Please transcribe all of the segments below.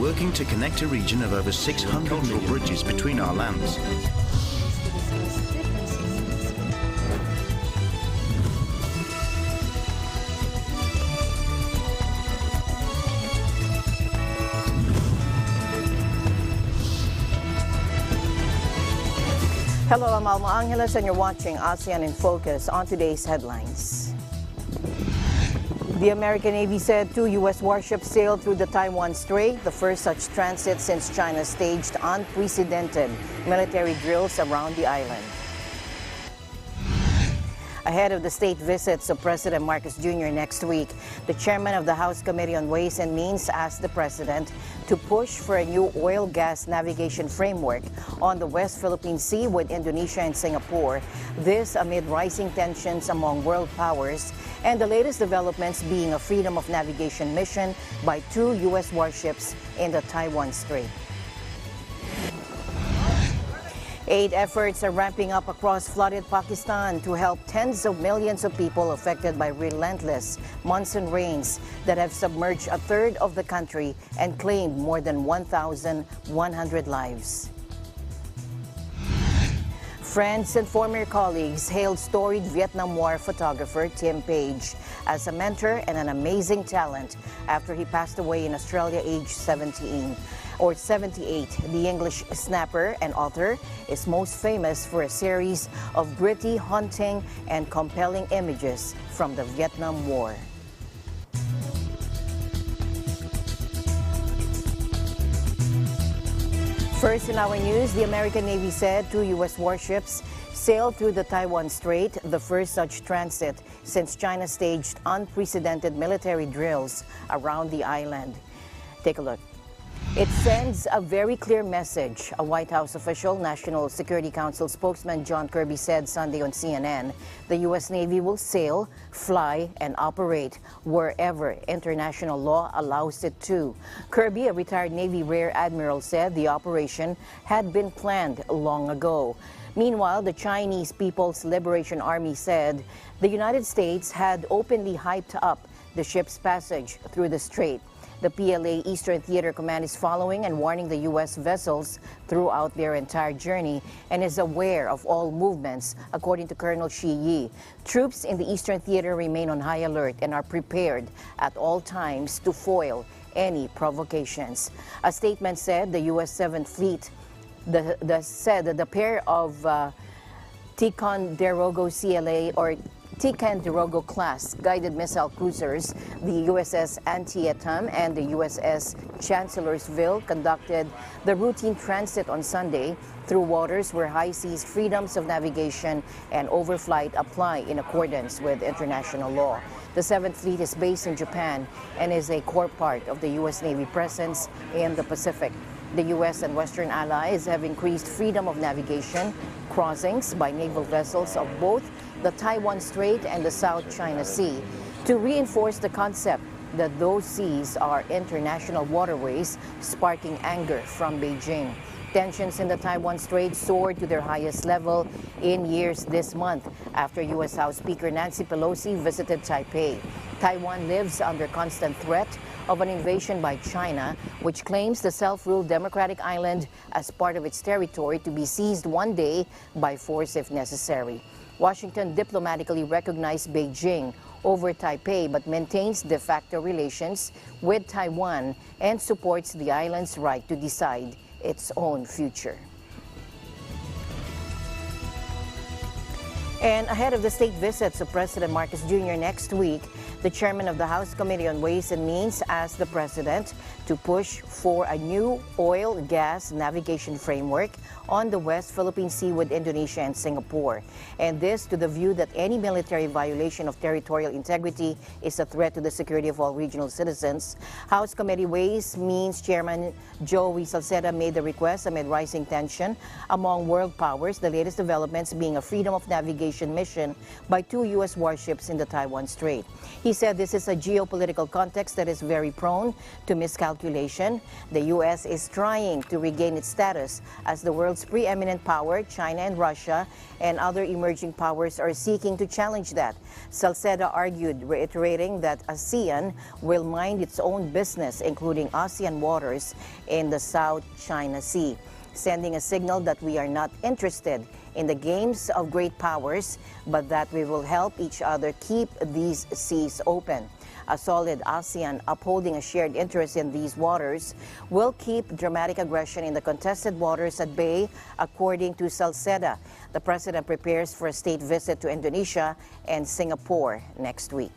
working to connect a region of over 600 cultural bridges between our lands. Hello, I'm Alma Angeles and you're watching ASEAN in Focus. On today's headlines. The American Navy said 2 U.S. warships sailed through the Taiwan Strait, the first such transit since China staged unprecedented military drills around the island. Ahead of the state visits of President Marcos Jr. next week, the chairman of the House Committee on Ways and Means asked the president to push for a new oil-gas navigation framework on the West Philippine Sea with Indonesia and Singapore. This amid rising tensions among world powers and the latest developments being a freedom of navigation mission by 2 U.S. warships in the Taiwan Strait. Aid efforts are ramping up across flooded Pakistan to help tens of millions of people affected by relentless monsoon rains that have submerged a third of the country and claimed more than 1,100 lives. Friends and former colleagues hailed storied Vietnam War photographer Tim Page as a mentor and an amazing talent after he passed away in Australia aged 78. The English snapper and author is most famous for a series of gritty, haunting, and compelling images from the Vietnam War. First in our news, the American Navy said 2 U.S. warships sailed through the Taiwan Strait, the first such transit since China staged unprecedented military drills around the island. Take a look. It sends a very clear message, a White House official, National Security Council spokesman John Kirby said Sunday on CNN. The U.S. Navy will sail, fly, and operate wherever international law allows it to. Kirby, a retired Navy Rear Admiral, said the operation had been planned long ago. Meanwhile, the Chinese People's Liberation Army said the United States had openly hyped up the ship's passage through the strait. The PLA Eastern Theater Command is following and warning the U.S. vessels throughout their entire journey and is aware of all movements, according to Colonel Shi Yi. Troops in the Eastern Theater remain on high alert and are prepared at all times to foil any provocations. A statement said the U.S. 7th Fleet said that the pair of Ticonderoga CLA or Ticonderoga class guided missile cruisers, the USS Antietam and the USS Chancellorsville, conducted the routine transit on Sunday through waters where high seas freedoms of navigation and overflight apply in accordance with international law. The 7th Fleet is based in Japan and is a core part of the U.S. Navy presence in the Pacific. The U.S. and Western allies have increased freedom of navigation crossings by naval vessels of both the Taiwan Strait and the South China Sea to reinforce the concept that those seas are international waterways, sparking anger from Beijing. Tensions in the Taiwan Strait soared to their highest level in years this month after U.S. House Speaker Nancy Pelosi visited Taipei. Taiwan lives under constant threat of an invasion by China, which claims the self-ruled democratic island as part of its territory to be seized one day by force if necessary. Washington diplomatically recognized Beijing over Taipei but maintains de facto relations with Taiwan and supports the island's right to decide its own future. And ahead of the state visits of President Marcos Jr. next week, the chairman of the House Committee on Ways and Means asked the president to push for a new oil-gas navigation framework on the West Philippine Sea with Indonesia and Singapore. And this to the view that any military violation of territorial integrity is a threat to the security of all regional citizens. House Committee Ways Means Chairman Joey Salceda made the request amid rising tension among world powers, the latest developments being a freedom of navigation mission by 2 U.S. warships in the Taiwan Strait. He He said this is a geopolitical context that is very prone to miscalculation. The U.S. is trying to regain its status as the world's preeminent power. China and Russia and other emerging powers are seeking to challenge that. Salceda argued, reiterating that ASEAN will mind its own business, including ASEAN waters in the South China Sea, sending a signal that we are not interested in the games of great powers, but that we will help each other keep these seas open. A solid ASEAN upholding a shared interest in these waters will keep dramatic aggression in the contested waters at bay, according to Salceda. The president prepares for a state visit to Indonesia and Singapore next week.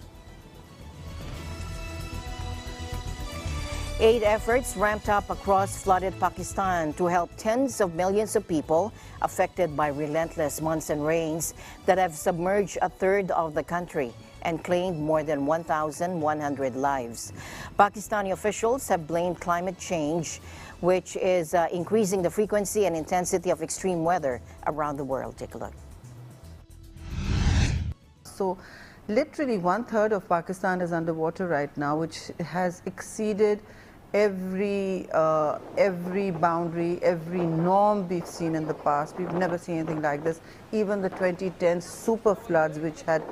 Aid efforts ramped up across flooded Pakistan to help tens of millions of people affected by relentless monsoon rains that have submerged a third of the country and claimed more than 1,100 lives. Pakistani officials have blamed climate change, which is increasing the frequency and intensity of extreme weather around the world. Take a look. So, literally 1/3 of Pakistan is underwater right now, which has exceeded every boundary, every norm we've seen in the past. We've never seen anything like this. Even the 2010 super floods, which had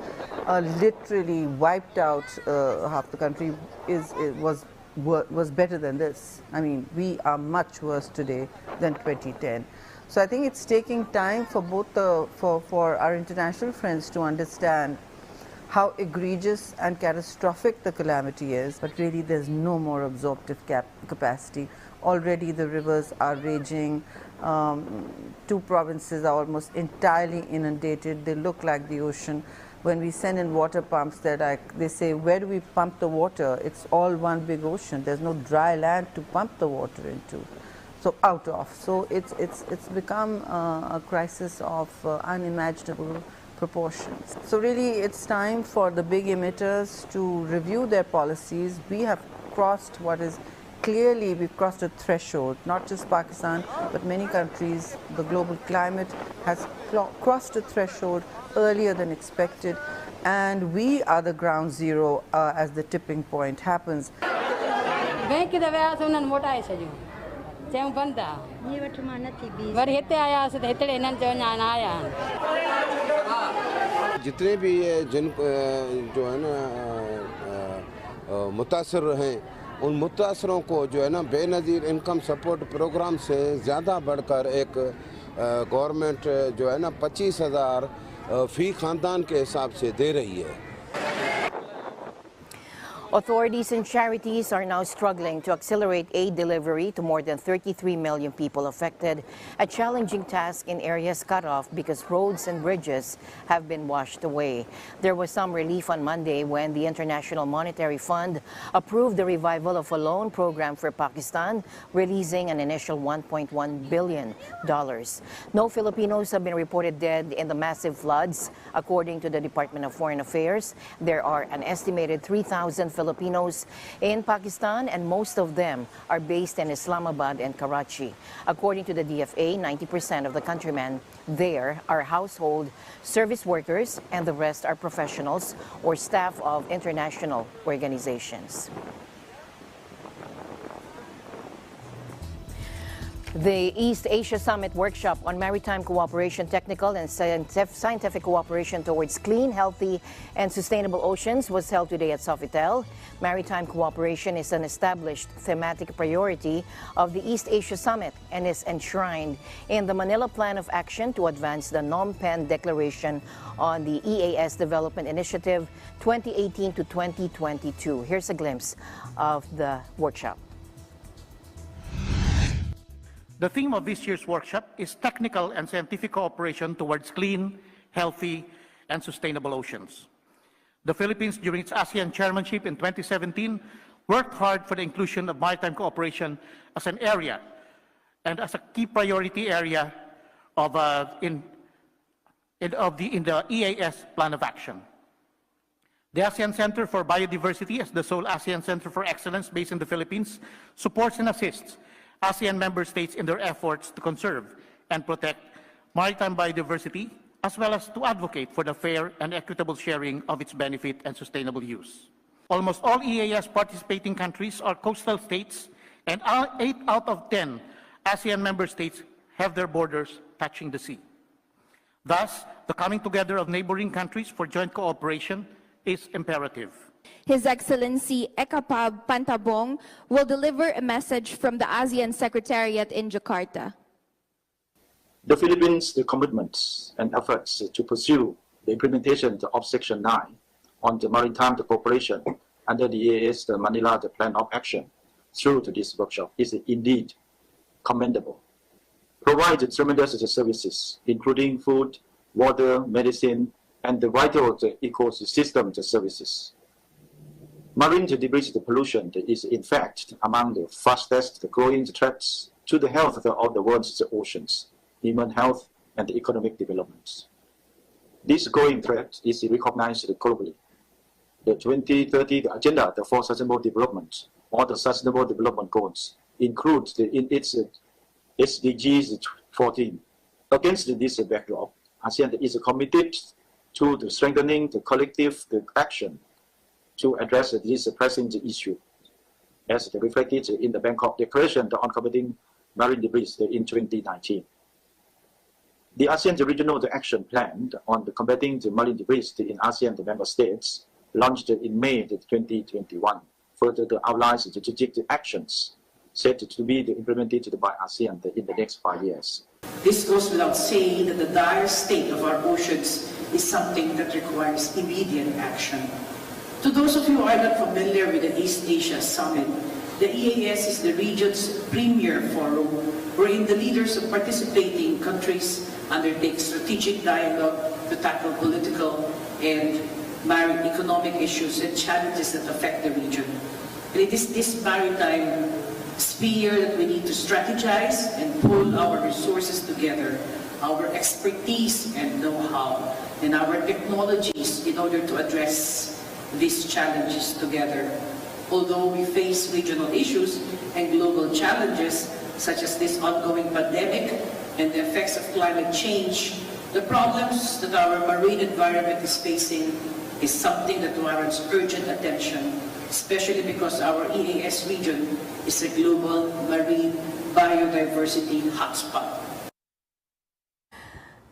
literally wiped out half the country, was better than this. I mean, we are much worse today than 2010. So I think it's taking time for both for our international friends to understand how egregious and catastrophic the calamity is, but really there's no more absorptive capacity. Already the rivers are raging. 2 provinces are almost entirely inundated. They look like the ocean. When we send in water pumps, they say, where do we pump the water? It's all one big ocean. There's no dry land to pump the water into. So it's become a crisis of unimaginable proportions. So really it's time for the big emitters to review their policies. We have crossed what is clearly, we've crossed a threshold, not just Pakistan, but many countries. The global climate has crossed a threshold earlier than expected, and we are the ground zero as the tipping point happens. जितने भी जिन जो है ना मुतासर हैं, उन मुतासरों को जो है ना बेनज़ीर इनकम सपोर्ट प्रोग्राम से ज़्यादा बढ़कर एक गवर्नमेंट जो है ना 25,000 फी खानदान के हिसाब से दे रही है. Authorities and charities are now struggling to accelerate aid delivery to more than 33 million people affected, a challenging task in areas cut off because roads and bridges have been washed away. There was some relief on Monday when the International Monetary Fund approved the revival of a loan program for Pakistan, releasing an initial $1.1 billion. No Filipinos have been reported dead in the massive floods. According to the Department of Foreign Affairs, there are an estimated 3,000 Filipinos in Pakistan, and most of them are based in Islamabad and Karachi. According to the DFA, 90% of the countrymen there are household service workers, and the rest are professionals or staff of international organizations. The East Asia Summit Workshop on Maritime Cooperation, Technical and Scientific Cooperation towards Clean, Healthy and Sustainable Oceans was held today at Sofitel. Maritime cooperation is an established thematic priority of the East Asia Summit and is enshrined in the Manila Plan of Action to advance the Phnom Penh Declaration on the EAS Development Initiative 2018 to 2022. Here's a glimpse of the workshop. The theme of this year's workshop is technical and scientific cooperation towards clean, healthy, and sustainable oceans. The Philippines, during its ASEAN chairmanship in 2017, worked hard for the inclusion of maritime cooperation as an area and as a key priority area in the EAS Plan of Action. The ASEAN Center for Biodiversity, as the sole ASEAN Center for Excellence based in the Philippines, supports and assists ASEAN member states in their efforts to conserve and protect maritime biodiversity, as well as to advocate for the fair and equitable sharing of its benefit and sustainable use. Almost all EAS participating countries are coastal states, and 8 out of 10 ASEAN member states have their borders touching the sea. Thus, the coming together of neighboring countries for joint cooperation is imperative. His Excellency Ekapab Pantabong will deliver a message from the ASEAN Secretariat in Jakarta. The Philippines' commitments and efforts to pursue the implementation of Section 9 on the maritime cooperation under the EAS Manila Plan of Action through to this workshop is indeed commendable. Provide tremendous services, including food, water, medicine, and the vital ecosystem services. Marine debris pollution is, in fact, among the fastest growing threats to the health of the world's oceans, human health, and economic development. This growing threat is recognized globally. The 2030 Agenda for Sustainable Development, or the Sustainable Development Goals, includes in its SDGs 14. Against this backdrop, ASEAN is committed to strengthening the collective action to address this pressing issue, as reflected in the Bangkok Declaration on combating marine debris in 2019. The ASEAN Regional Action Plan on combating the marine debris in ASEAN member states, launched in May 2021, further outlines the strategic actions set to be implemented by ASEAN in the next 5 years. This goes without saying that the dire state of our oceans is something that requires immediate action. To those of you who are not familiar with the East Asia Summit, the EAS is the region's premier forum wherein the leaders of participating countries undertake strategic dialogue to tackle political and economic issues and challenges that affect the region. And it is this maritime sphere that we need to strategize and pull our resources together, our expertise and know-how, and our technologies in order to address these challenges together. Although we face regional issues and global challenges such as this ongoing pandemic and the effects of climate change, the problems that our marine environment is facing is something that warrants urgent attention, especially because our EAS region is a global marine biodiversity hotspot.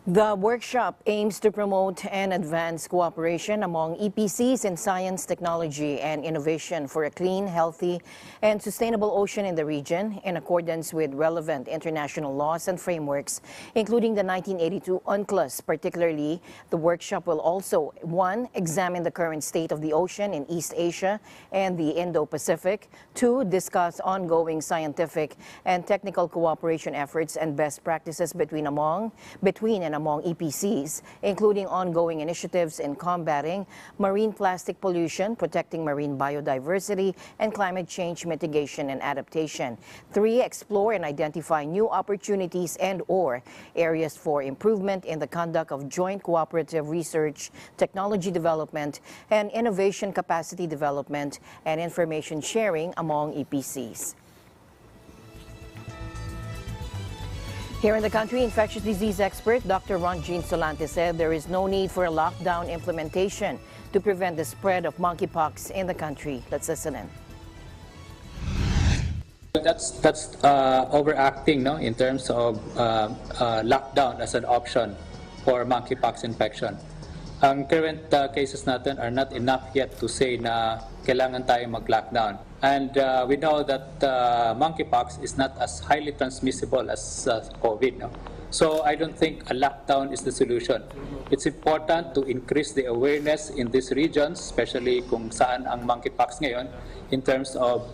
The workshop aims to promote and advance cooperation among EPCs in science, technology, and innovation for a clean, healthy, and sustainable ocean in the region in accordance with relevant international laws and frameworks, including the 1982 UNCLOS. Particularly, the workshop will also, 1, examine the current state of the ocean in East Asia and the Indo-Pacific, 2, discuss ongoing scientific and technical cooperation efforts and best practices between and among EPCs, including ongoing initiatives in combating marine plastic pollution, protecting marine biodiversity, and climate change mitigation and adaptation. 3, explore and identify new opportunities and/or areas for improvement in the conduct of joint cooperative research, technology development, and innovation capacity development and information sharing among EPCs. Here in the country, infectious disease expert Dr. Ron Jean Solante said there is no need for a lockdown implementation to prevent the spread of monkeypox in the country. Let's listen in. That's overacting, no, in terms of lockdown as an option for monkeypox infection. Ang current cases natin are not enough yet to say na kailangan tayo mag-lockdown. And we know that monkeypox is not as highly transmissible as COVID. No? So I don't think a lockdown is the solution. It's important to increase the awareness in these regions, especially kung saan ang monkeypox ngayon, in terms of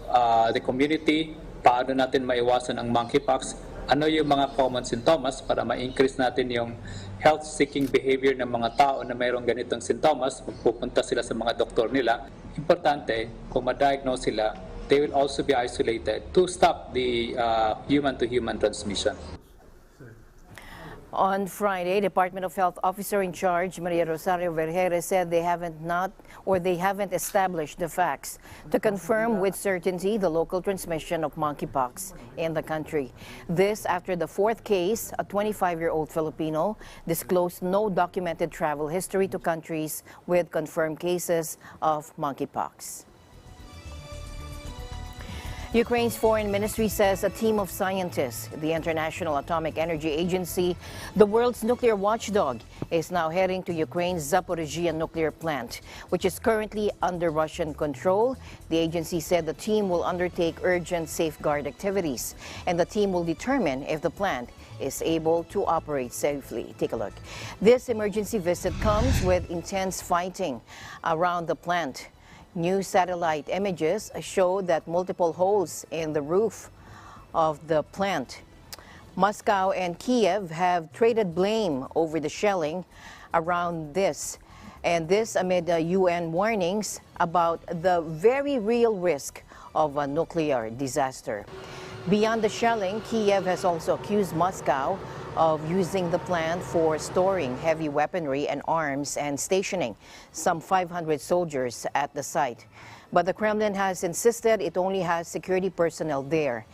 the community, paano natin maiwasan ang monkeypox, ano yung mga common sintomas para ma-increase natin yung health-seeking behavior ng mga tao na mayroong ganitong sintomas, magpupunta sila sa mga doktor nila. Importante, kung ma-diagnose sila, they will also be isolated to stop the human-to-human transmission. On Friday, Department of Health Officer in charge, Maria Rosario Vergere, said they haven't established the facts to confirm with certainty the local transmission of monkeypox in the country. This after the 4th case, a 25-year-old Filipino, disclosed no documented travel history to countries with confirmed cases of monkeypox. Ukraine's foreign ministry says a team of scientists, the International Atomic Energy Agency, the world's nuclear watchdog, is now heading to Ukraine's Zaporizhzhia nuclear plant, which is currently under Russian control. The agency said the team will undertake urgent safeguard activities, and the team will determine if the plant is able to operate safely. Take a look. This emergency visit comes with intense fighting around the plant. New satellite images show that multiple holes in the roof of the plant. Moscow and Kiev have traded blame over the shelling around this, and this amid UN warnings about the very real risk of a nuclear disaster. Beyond the shelling, Kiev has also accused Moscow of using the plant for storing heavy weaponry and arms and stationing some 500 soldiers at the site. But the Kremlin has insisted it only has security personnel there.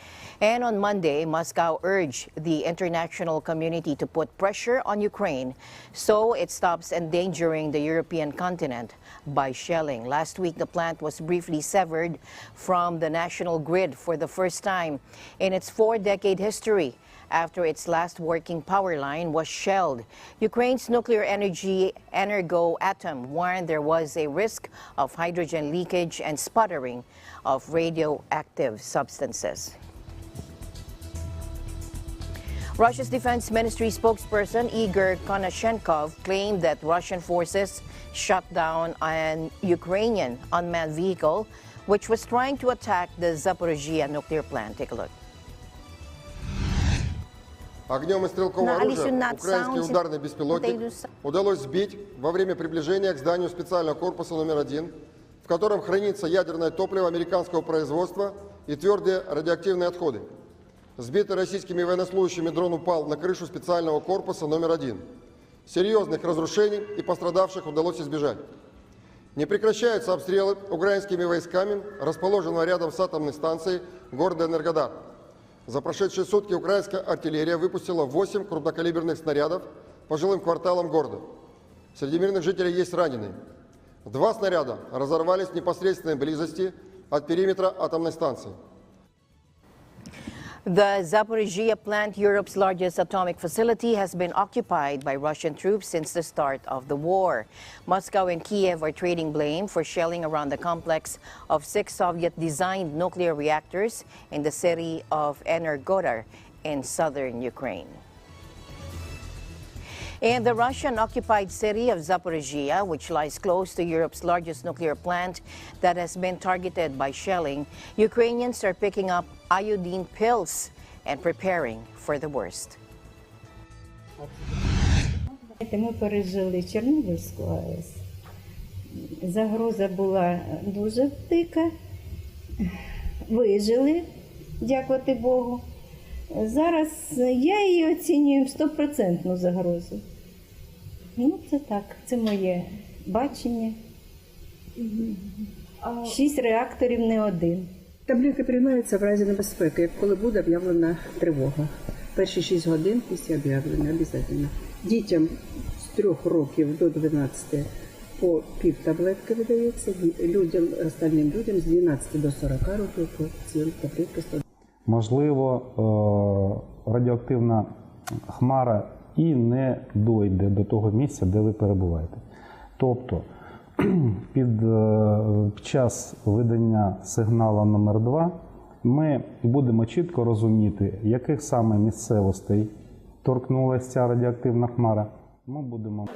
And on Monday, Moscow urged the international community to put pressure on Ukraine so it stops endangering the European continent by shelling. Last week, the plant was briefly severed from the national grid for the first time in its 4-decade history after its last working power line was shelled. Ukraine's nuclear energy Energoatom warned there was a risk of hydrogen leakage and sputtering of radioactive substances. Russia's Defense Ministry spokesperson Igor Konashenkov claimed that Russian forces shot down an Ukrainian unmanned vehicle which was trying to attack the Zaporizhzhia nuclear plant. Take a look. Огнем из стрелкового оружия украинский ударный беспилотник удалось сбить во время приближения к зданию специального корпуса номер 1, в котором хранится ядерное топливо американского производства и твердые радиоактивные отходы. Сбитый российскими военнослужащими дрон упал на крышу специального корпуса номер 1. Серьезных разрушений и пострадавших удалось избежать. Не прекращаются обстрелы украинскими войсками, расположенного рядом с атомной станцией города Энергодар. За прошедшие сутки украинская артиллерия выпустила 8 крупнокалиберных снарядов по жилым кварталам города. Среди мирных жителей есть раненые. 2 снаряда разорвались в непосредственной близости от периметра атомной станции. The Zaporizhzhia plant, Europe's largest atomic facility, has been occupied by Russian troops since the start of the war. Moscow and Kiev are trading blame for shelling around the complex of 6 Soviet-designed nuclear reactors in the city of Energodar in southern Ukraine. In the Russian-occupied city of Zaporizhzhia, which lies close to Europe's largest nuclear plant that has been targeted by shelling, Ukrainians are picking up iodine pills and preparing for the worst. Ми пережили Чорнобильську АЕС. Загроза була дуже дика. Вижили, дякувати Богу. Зараз я її оцінюю в 100% загрозу. Ну, це так, це моє бачення. 6 реакторів, не один. Таблетки приймаються в разі небезпеки, коли буде об'явлена тривога. Перші 6 годин після об'явлення обов'язково. Дітям з 3 років до 12 по пів таблетки видається, остальним людям з 12 до 40 років по цілу таблетки 100. Можливо, радіоактивна хмара і не дойде до того місця, де ви перебуваєте. Тобто, під час видання сигналу номер 2 ми будемо чітко розуміти, яких саме місцевостей торкнулася ця радіоактивна хмара. Ми будемо...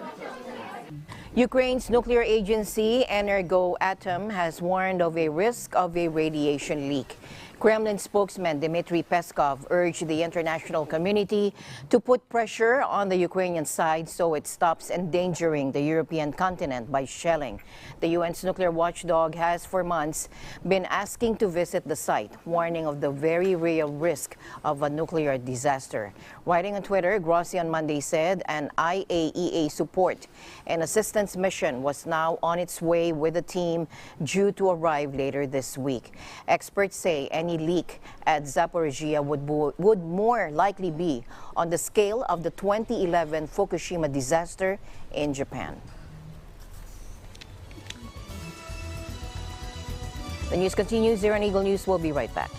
Ukraine's nuclear agency, Energoatom, has warned of a risk of a radiation leak. Kremlin spokesman Dmitry Peskov urged the international community to put pressure on the Ukrainian side so it stops endangering the European continent by shelling. The UN's nuclear watchdog has for months been asking to visit the site, warning of the very real risk of a nuclear disaster. Writing on Twitter, Grossi on Monday said an IAEA support and assistance mission was now on its way with a team due to arrive later this week. Experts say any leak at Zaporizhzhia would more likely be on the scale of the 2011 Fukushima disaster in Japan. The news continues. Zero Eagle News will be right back.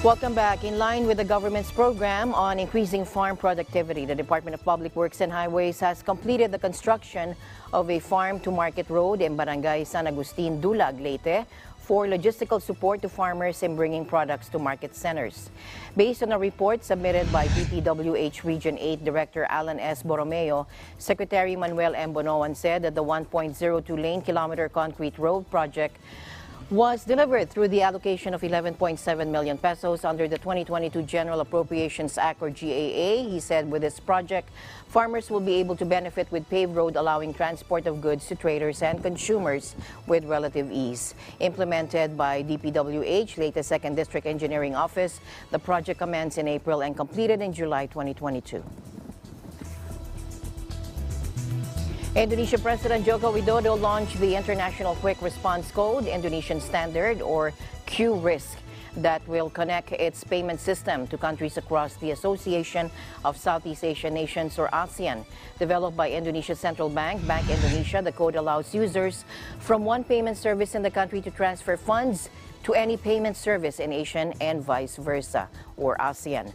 Welcome back. In line with the government's program on increasing farm productivity, the Department of Public Works and Highways has completed the construction of a farm-to-market road in Barangay San Agustin, Dulag, Leyte, for logistical support to farmers in bringing products to market centers. Based on a report submitted by DPWH Region 8 Director Alan S. Borromeo, Secretary Manuel M. Bonoan said that the 1.02 lane kilometer concrete road project was delivered through the allocation of 11.7 million pesos under the 2022 General Appropriations Act, or GAA. He said with this project, farmers will be able to benefit with paved road, allowing transport of goods to traders and consumers with relative ease. Implemented by DPWH, Leyte 2nd District Engineering Office, the project commenced in April and completed in July 2022. Indonesia President Joko Widodo launched the International Quick Response Code, Indonesian Standard, or QRISC, that will connect its payment system to countries across the Association of Southeast Asian Nations, or ASEAN. Developed by Indonesia's central bank, Bank Indonesia, the code allows users from one payment service in the country to transfer funds to any payment service in Asian and vice versa, or ASEAN.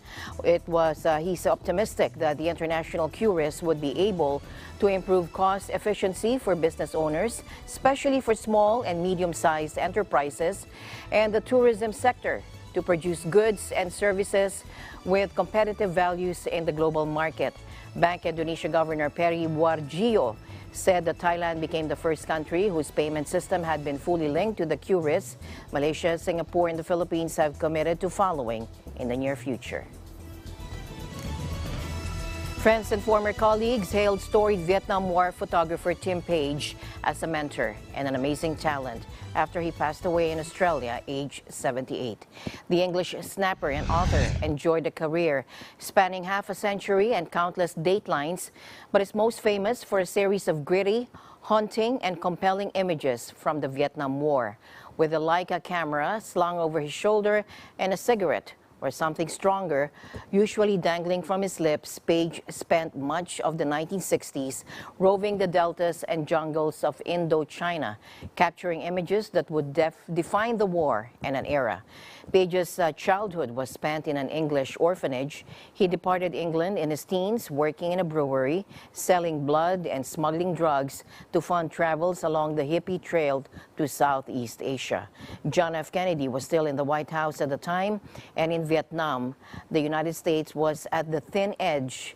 He's optimistic that the international QRIS would be able to improve cost efficiency for business owners, especially for small and medium-sized enterprises and the tourism sector, to produce goods and services with competitive values in the global market. Bank Indonesia Governor Peri Warjio said that Thailand became the first country whose payment system had been fully linked to the QRIS. Malaysia, Singapore, and the Philippines have committed to following in the near future. Friends and former colleagues hailed storied Vietnam War photographer Tim Page as a mentor and an amazing talent after he passed away in Australia, aged 78. The English snapper and author enjoyed a career spanning half a century and countless datelines, but is most famous for a series of gritty, haunting, and compelling images from the Vietnam War. With a Leica camera slung over his shoulder and a cigarette or something stronger, usually dangling from his lips, Page spent much of the 1960s roving the deltas and jungles of Indochina, capturing images that would define the war and an era. Page's childhood was spent in an English orphanage. He departed England in his teens, working in a brewery, selling blood and smuggling drugs to fund travels along the hippie trail to Southeast Asia. John F. Kennedy was still in the White House at the time, and in Vietnam, the United States was at the thin end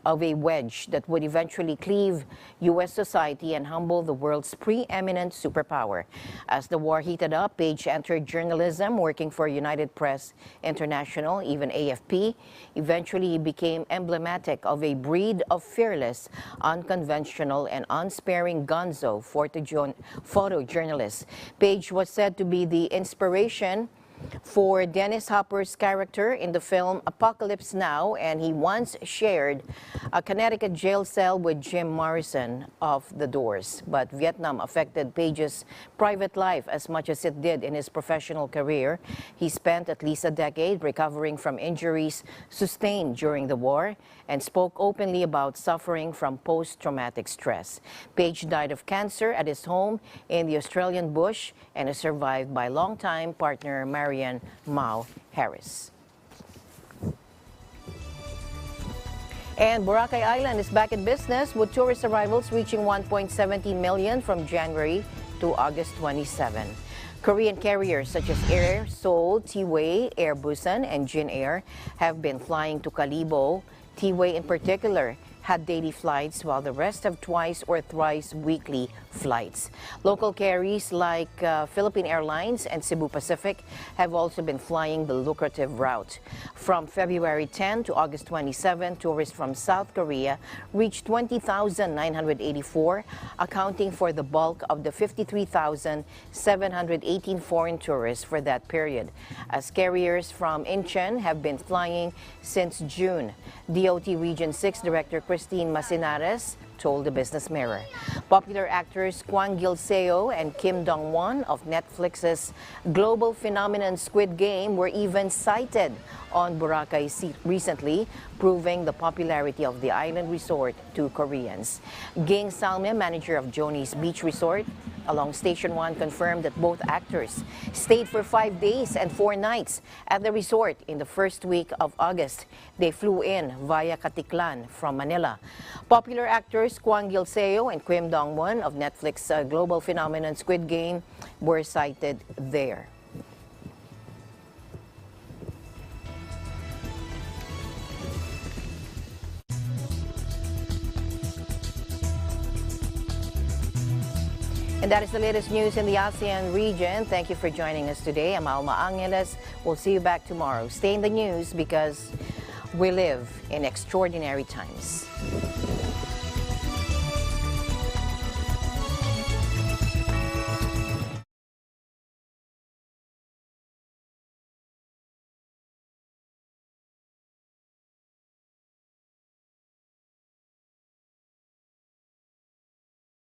of a wedge that would eventually cleave U.S. society and humble the world's preeminent superpower. As the war heated up, Page entered journalism, working for United Press International, even AFP. Eventually, he became emblematic of a breed of fearless, unconventional, and unsparing gonzo photojournalists. Page was said to be the inspiration for Dennis Hopper's character in the film Apocalypse Now, and he once shared a Connecticut jail cell with Jim Morrison of The Doors. But Vietnam affected Page's private life as much as it did in his professional career. He spent at least a decade recovering from injuries sustained during the war and spoke openly about suffering from post-traumatic stress. Page died of cancer at his home in the Australian bush and is survived by longtime partner Marian Mao Harris. And Boracay Island is back in business, with tourist arrivals reaching 1.70 million from January to August 27. Korean carriers such as Air Seoul, T-Way, Air Busan, and Jin Air have been flying to Kalibo. T-Way in particular had daily flights, while the rest have twice or thrice weekly flights. Local carriers like Philippine Airlines and Cebu Pacific have also been flying the lucrative route. From February 10 to August 27, tourists from South Korea reached 20,984, accounting for the bulk of the 53,718 foreign tourists for that period, as carriers from Incheon have been flying since June. DOT Region 6 Director Christine Masinares told the Business Mirror. Popular actors Kwang Gil-seo and Kim Dong-won of Netflix's global phenomenon Squid Game were even sighted on Boracay recently, proving the popularity of the island resort to Koreans. Ging Salme, manager of Joni's Beach Resort, Along Station 1 confirmed that both actors stayed for 5 days and 4 nights at the resort in the first week of August. They flew in via Caticlan from Manila. Popular actors Kwang Gilseo and Kim Dong-won of Netflix global phenomenon Squid Game were sighted there. And that is the latest news in the ASEAN region. Thank you for joining us today. I'm Alma Angeles. We'll see you back tomorrow. Stay in the news because we live in extraordinary times.